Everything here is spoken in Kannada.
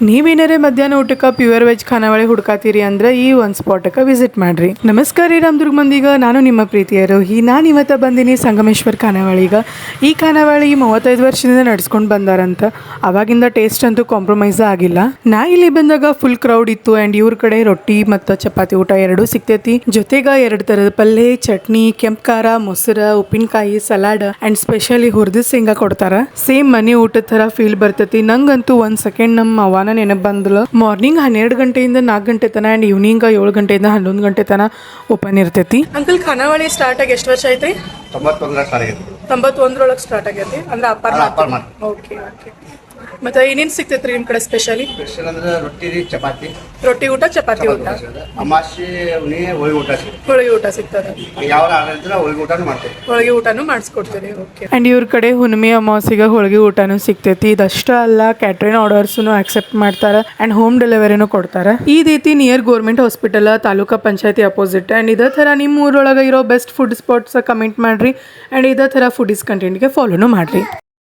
ನೀವೇನಾರೇ ಮಧ್ಯಾಹ್ನ ಊಟಕ್ಕೆ ಪ್ಯೂರ್ ವೆಜ್ ಖಾನಾವಳಿ ಹುಡ್ಕಾತೀರಿ ಅಂದ್ರೆ ಈ ಒಂದು ಸ್ಪಾಟಕ್ಕೆ ವಿಸಿಟ್ ಮಾಡ್ರಿ. ನಮಸ್ಕಾರ ರೀ ರಾಮದುರ್ಗ ಮಂದಿಗ, ನಾನು ನಿಮ್ಮ ಪ್ರೀತಿಯ ರೋಹಿ. ನಾನು ಇವತ್ತು ಬಂದೀನಿ ಸಂಗಮೇಶ್ವರ್ ಖಾನಾವಳಿಗೆ. ಈ ಖಾನಾವಳಿ 35 ವರ್ಷದಿಂದ ನಡ್ಸ್ಕೊಂಡು ಬಂದಾರಂತ. ಅವಾಗಿಂದ ಟೇಸ್ಟ್ ಅಂತೂ ಕಾಂಪ್ರಮೈಸ್ ಆಗಿಲ್ಲ. ನಾ ಇಲ್ಲಿ ಬಂದಾಗ ಫುಲ್ ಕ್ರೌಡ್ ಇತ್ತು ಆ್ಯಂಡ್ ಇವ್ರ ಕಡೆ ರೊಟ್ಟಿ ಮತ್ತು ಚಪಾತಿ ಊಟ ಎರಡೂ ಸಿಗ್ತೈತಿ. ಜೊತೆಗೆ 2 ಥರದ ಪಲ್ಯ, ಚಟ್ನಿ, ಕೆಂಪು ಖಾರ, ಮೊಸರು, ಉಪ್ಪಿನಕಾಯಿ, ಸಲಾಡ್ ಆ್ಯಂಡ್ ಸ್ಪೆಷಲಿ ಹುರಿದ ಶೇಂಗಾ ಕೊಡ್ತಾರ. ಸೇಮ್ ಮನೆ ಊಟದ ಥರ ಫೀಲ್ ಬರ್ತೈತಿ. ನಂಗಂತೂ ಒಂದು ಸೆಕೆಂಡ್ ನಮ್ಮ ಅವನ ನೆನಪು ಬಂದಳು. ಮಾರ್ನಿಂಗ್ 12 ಗಂಟೆಯಿಂದ 4 ಗಂಟೆ ತನಕ ಆ್ಯಂಡ್ ಈವ್ನಿಂಗ್ 7 ಗಂಟೆಯಿಂದ 11 ಗಂಟೆ ತನಕ ಓಪನ್ ಇರ್ತೈತಿ. ಅಂಕಲ್, ಖಾನಾವಳಿ ಸ್ಟಾರ್ಟ್ ಆಗಿ ಎಷ್ಟು ವರ್ಷ ಐತ್ರಿ? 91 ಸ್ಟಾರ್ಟ್ ಆಗೈತಿ. ಅಂದ್ರೆ ಅಪ್ಪರ್ ಓಕೆ ಓಕೆ. ಮತ್ತೆ ಏನೇನು ಸಿಗ್ತೈತ್ರಿ ನಿಮ್ಮ ಕಡೆ ಸ್ಪೆಷಲ್ ಅಂದ್ರೆ ರೊಟ್ಟಿ ಊಟ ಚಪಾತಿ ಊಟ, ಅಮಾಸೆ ಹೋಳಿಗೆ ಊಟ ಸಿಗ್ತದೆ. ಹೋಳಿಗೆ ಊಟನೂ ಮಾಡಿಸ್ಕೊಡ್ತೀರಿ. ಓಕೆ. ಆ್ಯಂಡ್ ಇವ್ರ ಕಡೆ ಹುಣ್ಣಿಮೆ ಅಮಾವಾಸ್ಯೆಗೆ ಹೋಳಿಗೆ ಊಟನೂ ಸಿಗ್ತೈತಿ. ಇದಷ್ಟ ಅಲ್ಲ, ಕ್ಯಾಟ್ರಿನ್ ಆರ್ಡರ್ಸ್ನು ಆಕ್ಸೆಪ್ಟ್ ಮಾಡ್ತಾರೆ ಆ್ಯಂಡ್ ಹೋಮ್ ಡೆಲಿವರಿನೂ ಕೊಡ್ತಾರೆ. ಈ ರೀತಿ ನಿಯರ್ ಗೌರ್ಮೆಂಟ್ ಹಾಸ್ಪಿಟಲ್, ತಾಲೂಕಾ ಪಂಚಾಯತಿ ಅಪೋಸಿಟ್. ಆ್ಯಂಡ್ ಇದೇ ಥರ ನಿಮ್ಮ ಊರೊಳಗೆ ಇರೋ ಬೆಸ್ಟ್ ಫುಡ್ ಸ್ಪಾಟ್ಸ್ ಕಮೆಂಟ್ ಮಾಡಿರಿ ಆ್ಯಂಡ್ ಇದೇ ಥರ ಫುಡೀಸ್ ಕಂಟೆಂಟ್ಗೆ ಫಾಲೋನು ಮಾಡಿರಿ.